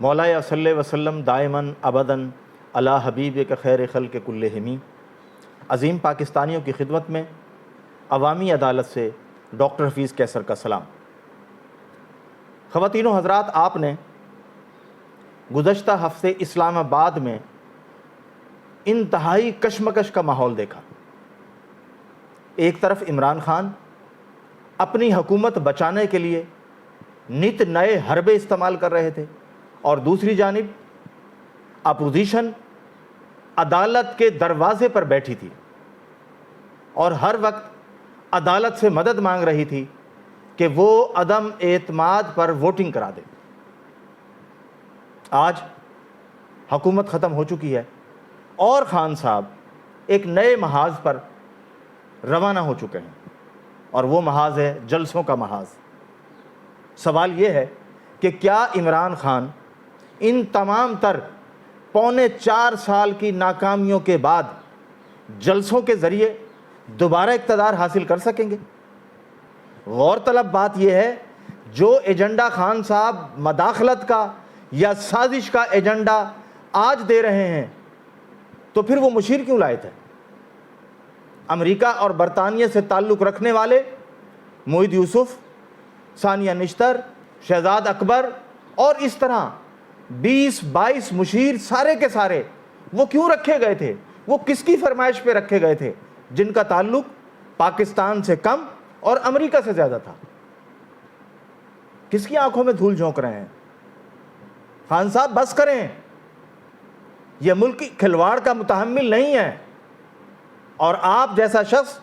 مولا صلی وسلم دائماً ابداً علی حبیب کے خیر خلق کلہم۔ عظیم پاکستانیوں کی خدمت میں عوامی عدالت سے ڈاکٹر حفیظ کیسر کا سلام۔ خواتین و حضرات، آپ نے گزشتہ ہفتے اسلام آباد میں انتہائی کشمکش کا ماحول دیکھا۔ ایک طرف عمران خان اپنی حکومت بچانے کے لیے نت نئے حربے استعمال کر رہے تھے، اور دوسری جانب اپوزیشن عدالت کے دروازے پر بیٹھی تھی اور ہر وقت عدالت سے مدد مانگ رہی تھی کہ وہ عدم اعتماد پر ووٹنگ کرا دے۔ آج حکومت ختم ہو چکی ہے اور خان صاحب ایک نئے محاذ پر روانہ ہو چکے ہیں، اور وہ محاذ ہے جلسوں کا محاذ۔ سوال یہ ہے کہ کیا عمران خان ان تمام تر 4.25 سال کی ناکامیوں کے بعد جلسوں کے ذریعے دوبارہ اقتدار حاصل کر سکیں گے؟ غور طلب بات یہ ہے، جو ایجنڈا خان صاحب مداخلت کا یا سازش کا ایجنڈا آج دے رہے ہیں، تو پھر وہ مشیر کیوں لائے تھے؟ امریکہ اور برطانیہ سے تعلق رکھنے والے موحد یوسف، ثانیہ نشتر، شہزاد اکبر اور اس طرح 20-22 مشیر سارے کے سارے وہ کیوں رکھے گئے تھے؟ وہ کس کی فرمائش پہ رکھے گئے تھے جن کا تعلق پاکستان سے کم اور امریکہ سے زیادہ تھا؟ کس کی آنکھوں میں دھول جھونک رہے ہیں؟ خان صاحب بس کریں، یہ ملک کھلواڑ کا متحمل نہیں ہے، اور آپ جیسا شخص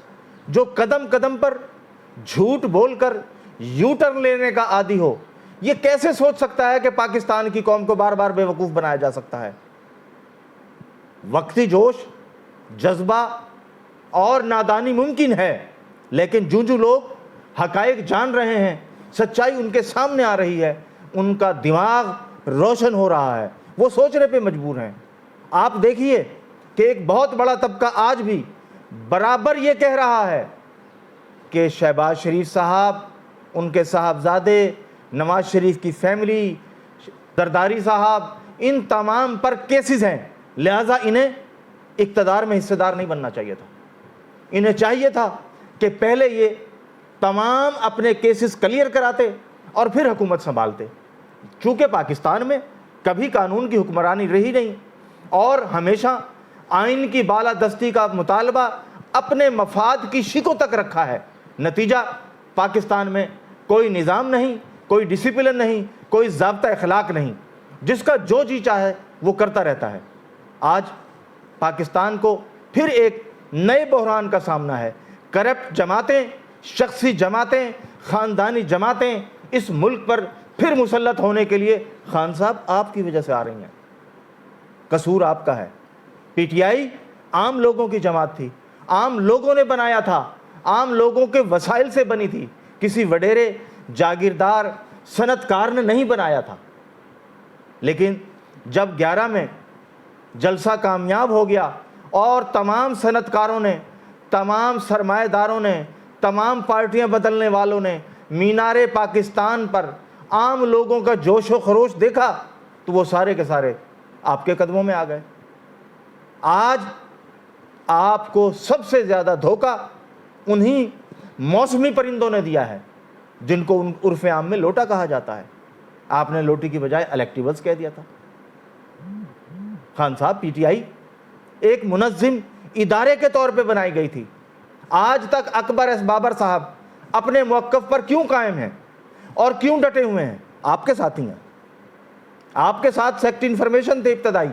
جو قدم قدم پر جھوٹ بول کر یو ٹرن لینے کا عادی ہو، یہ کیسے سوچ سکتا ہے کہ پاکستان کی قوم کو بار بار بے وقوف بنایا جا سکتا ہے؟ وقتی جوش، جذبہ اور نادانی ممکن ہے، لیکن جو لوگ حقائق جان رہے ہیں، سچائی ان کے سامنے آ رہی ہے، ان کا دماغ روشن ہو رہا ہے، وہ سوچنے پہ مجبور ہیں۔ آپ دیکھیے کہ ایک بہت بڑا طبقہ آج بھی برابر یہ کہہ رہا ہے کہ شہباز شریف صاحب، ان کے صاحبزادے، نواز شریف کی فیملی، زرداری صاحب، ان تمام پر کیسز ہیں، لہٰذا انہیں اقتدار میں حصہ دار نہیں بننا چاہیے تھا۔ انہیں چاہیے تھا کہ پہلے یہ تمام اپنے کیسز کلیئر کراتے اور پھر حکومت سنبھالتے۔ چونکہ پاکستان میں کبھی قانون کی حکمرانی رہی نہیں اور ہمیشہ آئین کی بالادستی کا مطالبہ اپنے مفاد کی شکوں تک رکھا ہے، نتیجہ پاکستان میں کوئی نظام نہیں، کوئی ڈسپلن نہیں، کوئی ضابطہ اخلاق نہیں، جس کا جو جی چاہے وہ کرتا رہتا ہے۔ آج پاکستان کو پھر ایک نئے بحران کا سامنا ہے۔ کرپٹ جماعتیں، شخصی جماعتیں، خاندانی جماعتیں اس ملک پر پھر مسلط ہونے کے لیے خان صاحب آپ کی وجہ سے آ رہی ہیں۔ قصور آپ کا ہے۔ پی ٹی آئی عام لوگوں کی جماعت تھی، عام لوگوں نے بنایا تھا، عام لوگوں کے وسائل سے بنی تھی، کسی وڈیرے جاگیردار صنعت کار نے نہیں بنایا تھا۔ لیکن جب 11 میں جلسہ کامیاب ہو گیا اور تمام صنعت کاروں نے، تمام سرمایہ داروں نے، تمام پارٹیاں بدلنے والوں نے مینار پاکستان پر عام لوگوں کا جوش و خروش دیکھا، تو وہ سارے کے سارے آپ کے قدموں میں آ گئے۔ آج آپ کو سب سے زیادہ دھوکہ انہی موسمی پرندوں نے دیا ہے جن کو عرف عام میں لوٹا کہا جاتا ہے۔ آپ نے لوٹی کی بجائے الیکٹیبلز کہہ دیا تھا۔ خان صاحب، پی ٹی آئی ایک منظم ادارے کے طور پہ بنائی گئی تھی۔ آج تک اکبر ایس بابر صاحب اپنے موقف پر کیوں قائم ہیں اور کیوں ڈٹے ہوئے ہیں؟ آپ کے ساتھ ہی ہیں، آپ کے ساتھ سیکٹ انفارمیشن تھے ابتدائی۔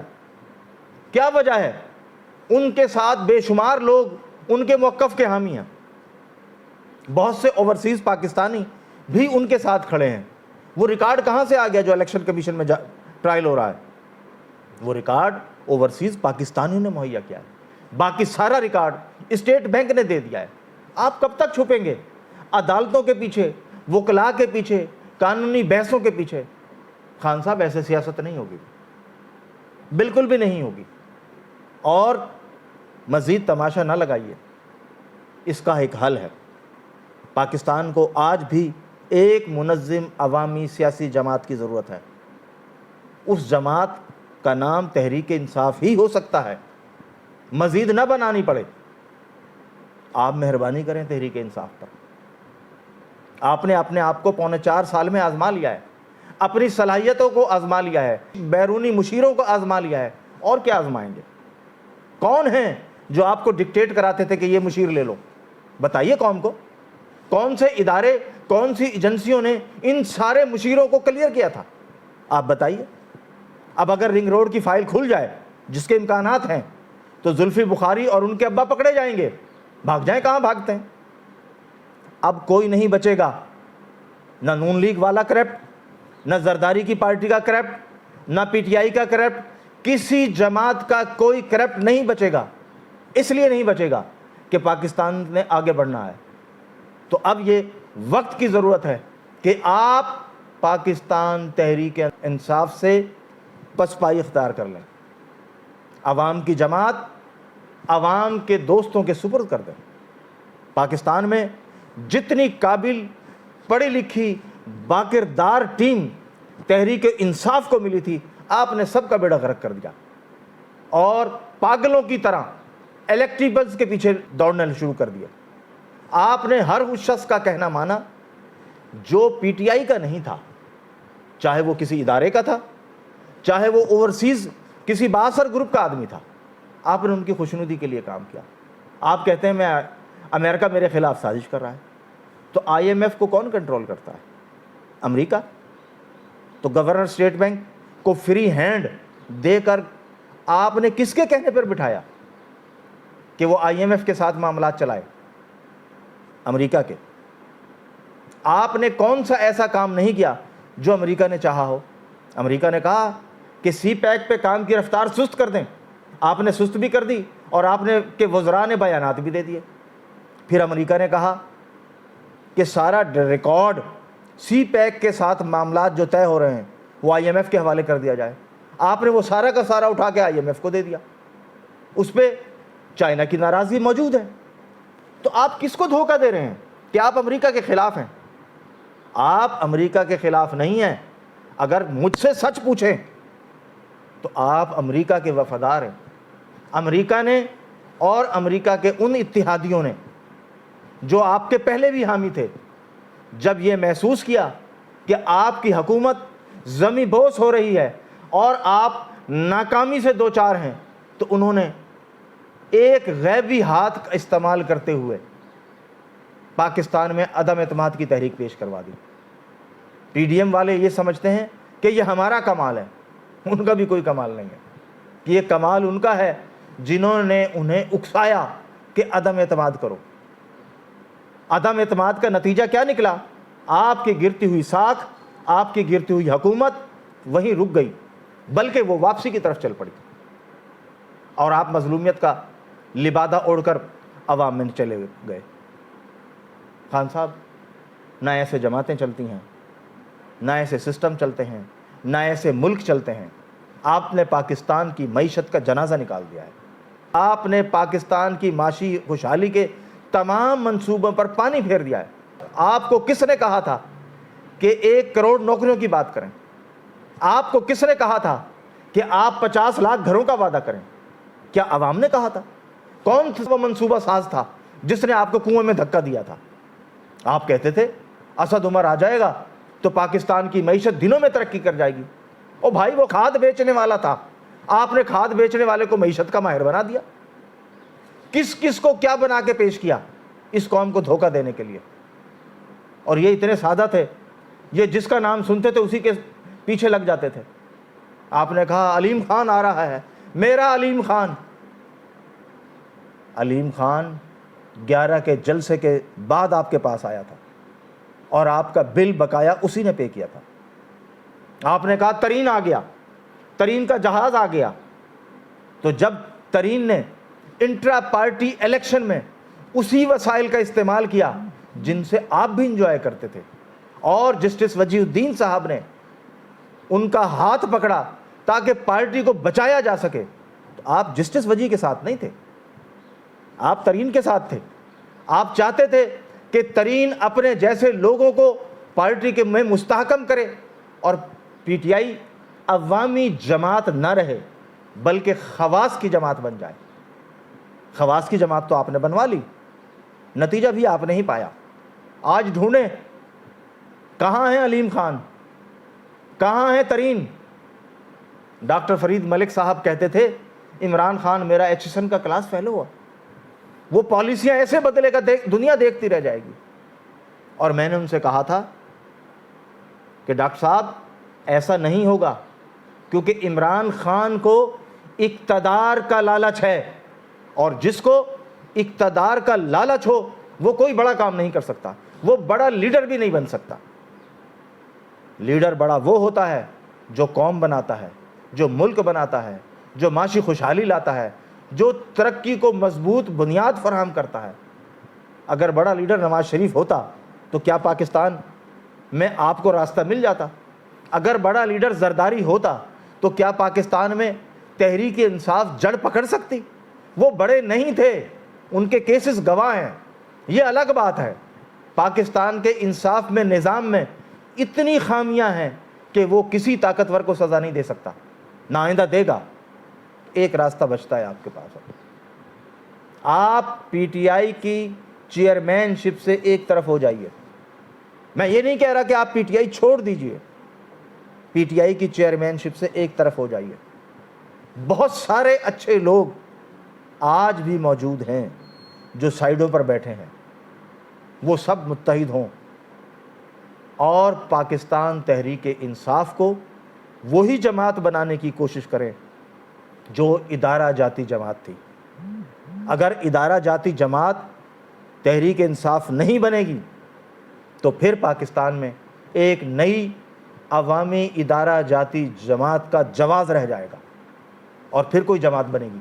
کیا وجہ ہے؟ ان کے ساتھ بے شمار لوگ ان کے موقف کے حامی ہیں، بہت سے اوورسیز پاکستانی بھی ان کے ساتھ کھڑے ہیں۔ وہ ریکارڈ کہاں سے آ گیا جو الیکشن کمیشن میں ٹرائل ہو رہا ہے؟ وہ ریکارڈ اوورسیز پاکستانیوں نے مہیا کیا ہے، باقی سارا ریکارڈ اسٹیٹ بینک نے دے دیا ہے۔ آپ کب تک چھپیں گے؟ عدالتوں کے پیچھے، وکلاء کے پیچھے، قانونی بحثوں کے پیچھے؟ خان صاحب، ایسے سیاست نہیں ہوگی، بالکل بھی نہیں ہوگی۔ اور مزید تماشا نہ لگائیے، اس کا ایک حل ہے۔ پاکستان کو آج بھی ایک منظم عوامی سیاسی جماعت کی ضرورت ہے۔ اس جماعت کا نام تحریک انصاف ہی ہو سکتا ہے، مزید نہ بنانی پڑے۔ آپ مہربانی کریں تحریک انصاف پر۔ آپ نے اپنے آپ کو 3.25 سال میں آزما لیا ہے، اپنی صلاحیتوں کو آزما لیا ہے، بیرونی مشیروں کو آزما لیا ہے، اور کیا آزمائیں گے؟ کون ہیں جو آپ کو ڈکٹیٹ کراتے تھے کہ یہ مشیر لے لو؟ بتائیے قوم کو، کون سے ادارے، کون سی ایجنسیوں نے ان سارے مشیروں کو کلیئر کیا تھا؟ آپ بتائیے۔ اب اگر رنگ روڈ کی فائل کھل جائے، جس کے امکانات ہیں، تو زلفی بخاری اور ان کے ابا پکڑے جائیں گے۔ بھاگ جائیں، کہاں بھاگتے ہیں؟ اب کوئی نہیں بچے گا، نہ نون لیگ والا کرپٹ، نہ زرداری کی پارٹی کا کرپٹ، نہ پی ٹی آئی کا کرپٹ، کسی جماعت کا کوئی کرپٹ نہیں بچے گا۔ اس لیے نہیں بچے گا کہ پاکستان نے آگے بڑھنا ہے۔ تو اب یہ وقت کی ضرورت ہے کہ آپ پاکستان تحریک انصاف سے پسپائی اختیار کر لیں، عوام کی جماعت، عوام کے دوستوں کے سپرد کر دیں۔ پاکستان میں جتنی قابل، پڑھی لکھی، باکردار ٹیم تحریک انصاف کو ملی تھی، آپ نے سب کا بیڑا غرق کر دیا، اور پاگلوں کی طرح الیکٹیبلز کے پیچھے دوڑنا شروع کر دیا۔ آپ نے ہر اس شخص کا کہنا مانا جو پی ٹی آئی کا نہیں تھا، چاہے وہ کسی ادارے کا تھا، چاہے وہ اوورسیز کسی بااثر گروپ کا آدمی تھا۔ آپ نے ان کی خوشنودی کے لیے کام کیا۔ آپ کہتے ہیں میں امریکہ میرے خلاف سازش کر رہا ہے، تو آئی ایم ایف کو کون کنٹرول کرتا ہے؟ امریکہ۔ تو گورنر اسٹیٹ بینک کو فری ہینڈ دے کر آپ نے کس کے کہنے پر بٹھایا کہ وہ آئی ایم ایف کے ساتھ معاملات چلائے؟ امریکہ کے۔ آپ نے کون سا ایسا کام نہیں کیا جو امریکہ نے چاہا ہو؟ امریکہ نے کہا کہ سی پیک پہ کام کی رفتار سست کر دیں، آپ نے سست بھی کر دی، اور آپ نے کہ وزراء نے بیانات بھی دے دیے۔ پھر امریکہ نے کہا کہ سارا ریکارڈ سی پیک کے ساتھ معاملات جو طے ہو رہے ہیں وہ آئی ایم ایف کے حوالے کر دیا جائے۔ آپ نے وہ سارا کا سارا اٹھا کے آئی ایم ایف کو دے دیا۔ اس پہ چائنا کی ناراضگی موجود ہے۔ تو آپ کس کو دھوکہ دے رہے ہیں کہ آپ امریکہ کے خلاف ہیں؟ آپ امریکہ کے خلاف نہیں ہیں۔ اگر مجھ سے سچ پوچھیں تو آپ امریکہ کے وفادار ہیں۔ امریکہ نے اور امریکہ کے ان اتحادیوں نے جو آپ کے پہلے بھی حامی تھے، جب یہ محسوس کیا کہ آپ کی حکومت زمیں بوس ہو رہی ہے اور آپ ناکامی سے دوچار ہیں، تو انہوں نے ایک غیبی ہاتھ کا استعمال کرتے ہوئے پاکستان میں عدم اعتماد کی تحریک پیش کروا دی۔ پی ڈی ایم والے یہ سمجھتے ہیں کہ یہ ہمارا کمال ہے، ان کا بھی کوئی کمال نہیں ہے، کہ یہ کمال ان کا ہے جنہوں نے انہیں اکسایا کہ عدم اعتماد کرو۔ عدم اعتماد کا نتیجہ کیا نکلا؟ آپ کی گرتی ہوئی ساکھ، آپ کی گرتی ہوئی حکومت وہیں رک گئی، بلکہ وہ واپسی کی طرف چل پڑی، اور آپ مظلومیت کا لبادہ اوڑھ کر عوام میں چلے گئے۔ خان صاحب، نہ ایسے جماعتیں چلتی ہیں، نہ ایسے سسٹم چلتے ہیں، نہ ایسے ملک چلتے ہیں۔ آپ نے پاکستان کی معیشت کا جنازہ نکال دیا ہے۔ آپ نے پاکستان کی معاشی خوشحالی کے تمام منصوبوں پر پانی پھیر دیا ہے۔ آپ کو کس نے کہا تھا کہ 1 کروڑ نوکریوں کی بات کریں؟ آپ کو کس نے کہا تھا کہ آپ 50 لاکھ گھروں کا وعدہ کریں؟ کیا عوام نے کہا تھا؟ کون وہ منصوبہ ساز تھا جس نے آپ کو کنویں میں دھکا دیا تھا؟ آپ کہتے تھے اسد عمر آ جائے گا تو پاکستان کی معیشت دنوں میں ترقی کر جائے گی۔ او بھائی، وہ کھاد بیچنے والا تھا، آپ نے کھاد بیچنے والے کو معیشت کا ماہر بنا دیا۔ کس کس کو کیا بنا کے پیش کیا اس قوم کو دھوکہ دینے کے لیے؟ اور یہ اتنے سادہ تھے، یہ جس کا نام سنتے تھے اسی کے پیچھے لگ جاتے تھے۔ آپ نے کہا علیم خان آ رہا ہے، میرا علیم خان۔ علیم خان 11 کے جلسے کے بعد آپ کے پاس آیا تھا، اور آپ کا بل بقایا اسی نے پے کیا تھا۔ آپ نے کہا ترین آ گیا، ترین کا جہاز آ گیا۔ تو جب ترین نے انٹرا پارٹی الیکشن میں اسی وسائل کا استعمال کیا جن سے آپ بھی انجوائے کرتے تھے، اور جسٹس وجیہ الدین صاحب نے ان کا ہاتھ پکڑا تاکہ پارٹی کو بچایا جا سکے، تو آپ جسٹس وجیہ کے ساتھ نہیں تھے، آپ ترین کے ساتھ تھے۔ آپ چاہتے تھے کہ ترین اپنے جیسے لوگوں کو پارٹی کے میں مستحکم کرے، اور پی ٹی آئی عوامی جماعت نہ رہے بلکہ خواص کی جماعت بن جائے۔ خواص کی جماعت تو آپ نے بنوا لی، نتیجہ بھی آپ نے ہی پایا۔ آج ڈھونڈیں کہاں ہیں علیم خان، کہاں ہیں ترین؟ ڈاکٹر فرید ملک صاحب کہتے تھے عمران خان میرا ایچسن کا کلاس فیلو ہوا، وہ پالیسیاں ایسے بدلے گا دنیا دیکھتی رہ جائے گی۔ اور میں نے ان سے کہا تھا کہ ڈاکٹر صاحب ایسا نہیں ہوگا، کیونکہ عمران خان کو اقتدار کا لالچ ہے، اور جس کو اقتدار کا لالچ ہو وہ کوئی بڑا کام نہیں کر سکتا، وہ بڑا لیڈر بھی نہیں بن سکتا۔ لیڈر بڑا وہ ہوتا ہے جو قوم بناتا ہے، جو ملک بناتا ہے، جو معاشی خوشحالی لاتا ہے، جو ترقی کو مضبوط بنیاد فراہم کرتا ہے۔ اگر بڑا لیڈر نواز شریف ہوتا تو کیا پاکستان میں آپ کو راستہ مل جاتا؟ اگر بڑا لیڈر زرداری ہوتا تو کیا پاکستان میں تحریک انصاف جڑ پکڑ سکتی؟ وہ بڑے نہیں تھے، ان کے کیسز گواہ ہیں، یہ الگ بات ہے۔ پاکستان کے انصاف میں، نظام میں اتنی خامیاں ہیں کہ وہ کسی طاقتور کو سزا نہیں دے سکتا، نہ آئندہ دے گا۔ ایک راستہ بچتا ہے آپ کے پاس، آپ پی ٹی آئی کی چیئرمین شپ سے ایک طرف ہو جائیے۔ میں یہ نہیں کہہ رہا کہ آپ پی ٹی آئی چھوڑ دیجئے، پی ٹی آئی کی چیئرمین شپ سے ایک طرف ہو جائیے۔ بہت سارے اچھے لوگ آج بھی موجود ہیں جو سائیڈوں پر بیٹھے ہیں، وہ سب متحد ہوں اور پاکستان تحریک انصاف کو وہی جماعت بنانے کی کوشش کریں جو ادارہ جاتی جماعت تھی۔ اگر ادارہ جاتی جماعت تحریک انصاف نہیں بنے گی تو پھر پاکستان میں ایک نئی عوامی ادارہ جاتی جماعت کا جواز رہ جائے گا اور پھر کوئی جماعت بنے گی،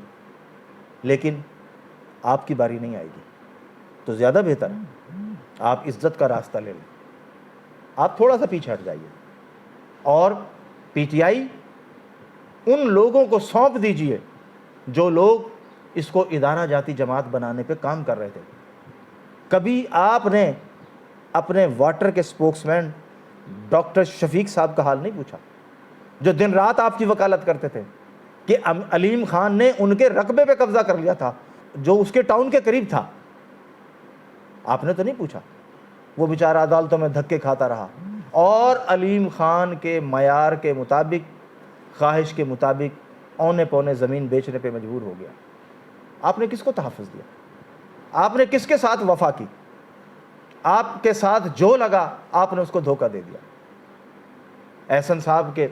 لیکن آپ کی باری نہیں آئے گی۔ تو زیادہ بہتر ہے آپ عزت کا راستہ لے لیں، آپ تھوڑا سا پیچھے ہٹ جائیے اور پی ٹی آئی ان لوگوں کو سونپ دیجئے جو لوگ اس کو ادارہ جاتی جماعت بنانے پہ کام کر رہے تھے۔ کبھی آپ نے اپنے واٹر کے سپوکس مین ڈاکٹر شفیق صاحب کا حال نہیں پوچھا، جو دن رات آپ کی وکالت کرتے تھے کہ علیم خان نے ان کے رقبے پہ قبضہ کر لیا تھا جو اس کے ٹاؤن کے قریب تھا؟ آپ نے تو نہیں پوچھا، وہ بیچارہ عدالتوں میں دھکے کھاتا رہا اور علیم خان کے معیار کے مطابق، خواہش کے مطابق اونے پونے زمین بیچنے پہ مجبور ہو گیا۔ آپ نے کس کو تحفظ دیا؟ آپ نے کس کے ساتھ وفا کی؟ آپ کے ساتھ جو لگا آپ نے اس کو دھوکہ دے دیا۔ احسن صاحب کے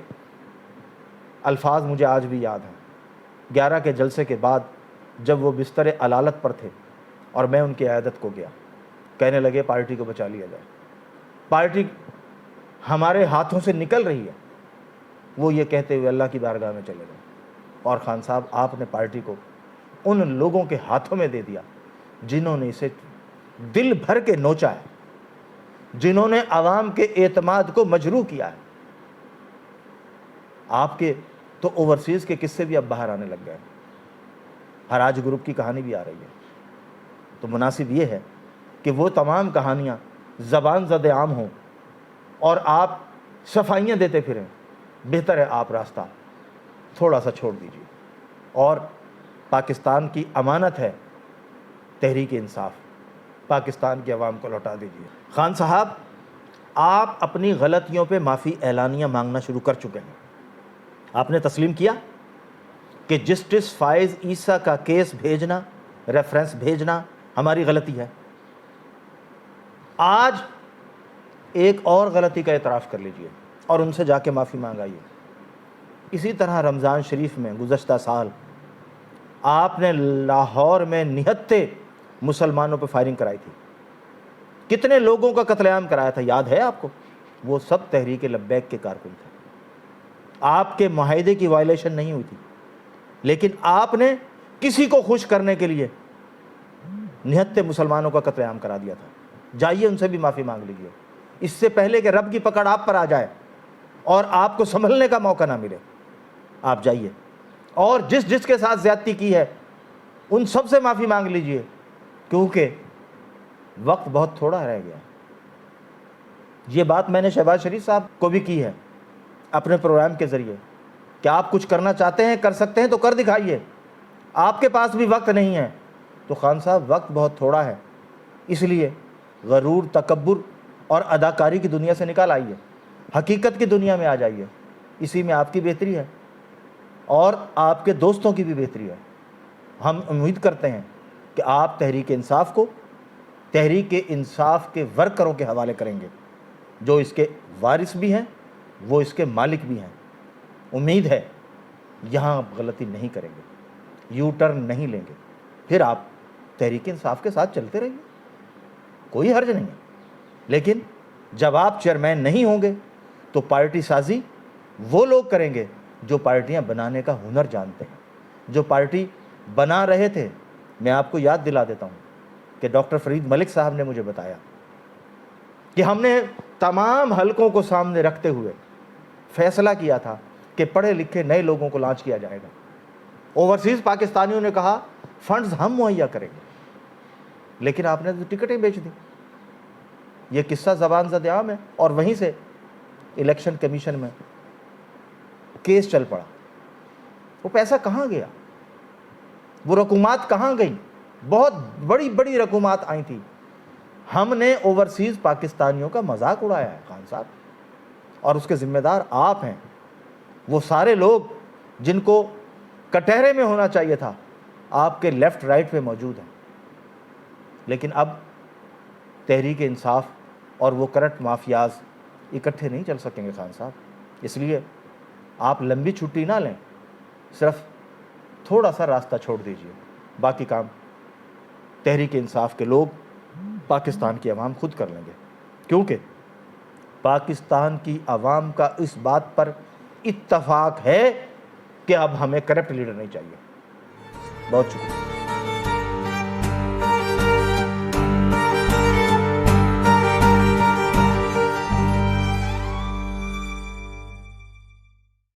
الفاظ مجھے آج بھی یاد ہیں۔ 11 کے جلسے کے بعد جب وہ بستر علالت پر تھے اور میں ان کی عیادت کو گیا، کہنے لگے پارٹی کو بچا لیا جائے، پارٹی ہمارے ہاتھوں سے نکل رہی ہے۔ وہ یہ کہتے ہوئے اللہ کی بارگاہ میں چلے گئے، اور خان صاحب آپ نے پارٹی کو ان لوگوں کے ہاتھوں میں دے دیا جنہوں نے اسے دل بھر کے نوچا ہے، جنہوں نے عوام کے اعتماد کو مجروح کیا ہے۔ آپ کے تو اوورسیز کے قصے بھی اب باہر آنے لگ گئے، حراج گروپ کی کہانی بھی آ رہی ہے۔ تو مناسب یہ ہے کہ وہ تمام کہانیاں زبان زد عام ہوں اور آپ صفائیاں دیتے پھریں۔ بہتر ہے آپ راستہ تھوڑا سا چھوڑ دیجیے، اور پاکستان کی امانت ہے تحریک انصاف، پاکستان کی عوام کو لوٹا دیجیے۔ خان صاحب، آپ اپنی غلطیوں پہ معافی اعلانیہ مانگنا شروع کر چکے ہیں۔ آپ نے تسلیم کیا کہ جسٹس فائز عیسیٰ کا کیس بھیجنا، ریفرنس بھیجنا ہماری غلطی ہے۔ آج ایک اور غلطی کا اعتراف کر لیجئے اور ان سے جا کے معافی مانگائیے۔ اسی طرح رمضان شریف میں گزشتہ سال آپ نے لاہور میں نہتے مسلمانوں پہ فائرنگ کرائی تھی، کتنے لوگوں کا قتل عام کرایا تھا، یاد ہے آپ کو؟ وہ سب تحریک لبیک کے کارکن تھے۔ آپ کے معاہدے کی وائلیشن نہیں ہوئی تھی، لیکن آپ نے کسی کو خوش کرنے کے لیے نہتے مسلمانوں کا قتل عام کرا دیا تھا۔ جائیے ان سے بھی معافی مانگ لیجیے، اس سے پہلے کہ رب کی پکڑ آپ پر آ جائے اور آپ کو سنبھلنے کا موقع نہ ملے۔ آپ جائیے اور جس جس کے ساتھ زیادتی کی ہے ان سب سے معافی مانگ لیجیے، کیونکہ وقت بہت تھوڑا رہ گیا۔ یہ بات میں نے شہباز شریف صاحب کو بھی کی ہے اپنے پروگرام کے ذریعے کہ آپ کچھ کرنا چاہتے ہیں، کر سکتے ہیں تو کر دکھائیے، آپ کے پاس بھی وقت نہیں ہے تو خان صاحب وقت بہت تھوڑا ہے، اس لیے غرور، تکبر اور اداکاری کی دنیا سے نکال آئیے، حقیقت کی دنیا میں آ جائیے، اسی میں آپ کی بہتری ہے اور آپ کے دوستوں کی بھی بہتری ہے۔ ہم امید کرتے ہیں کہ آپ تحریک انصاف کو تحریک انصاف کے ورکروں کے حوالے کریں گے، جو اس کے وارث بھی ہیں، وہ اس کے مالک بھی ہیں۔ امید ہے یہاں آپ غلطی نہیں کریں گے، یو ٹرن نہیں لیں گے، پھر آپ تحریک انصاف کے ساتھ چلتے رہیے، کوئی حرج نہیں ہے۔ لیکن جب آپ چیئرمین نہیں ہوں گے تو پارٹی سازی وہ لوگ کریں گے جو پارٹیاں بنانے کا ہنر جانتے ہیں، جو پارٹی بنا رہے تھے۔ میں آپ کو یاد دلا دیتا ہوں کہ ڈاکٹر فرید ملک صاحب نے مجھے بتایا کہ ہم نے تمام حلقوں کو سامنے رکھتے ہوئے فیصلہ کیا تھا کہ پڑھے لکھے نئے لوگوں کو لانچ کیا جائے گا۔ اوورسیز پاکستانیوں نے کہا فنڈز ہم مہیا کریں گے، لیکن آپ نے تو ٹکٹیں بیچ دی۔ یہ قصہ زبان زد عام ہے، اور وہیں سے الیکشن کمیشن میں کیس چل پڑا۔ وہ پیسہ کہاں گیا؟ وہ رقومات کہاں گئی؟ بہت بڑی بڑی رقومات آئی تھیں۔ ہم نے اوورسیز پاکستانیوں کا مذاق اڑایا ہے خان صاحب، اور اس کے ذمہ دار آپ ہیں۔ وہ سارے لوگ جن کو کٹہرے میں ہونا چاہیے تھا آپ کے لیفٹ رائٹ پہ موجود ہیں، لیکن اب تحریک انصاف اور وہ کرپٹ مافیاز اکٹھے نہیں چل سکیں گے خان صاحب۔ اس لیے آپ لمبی چھٹی نہ لیں، صرف تھوڑا سا راستہ چھوڑ دیجئے، باقی کام تحریک انصاف کے لوگ، پاکستان کی عوام خود کر لیں گے، کیونکہ پاکستان کی عوام کا اس بات پر اتفاق ہے کہ اب ہمیں کرپٹ لیڈر نہیں چاہیے۔ بہت شکریہ۔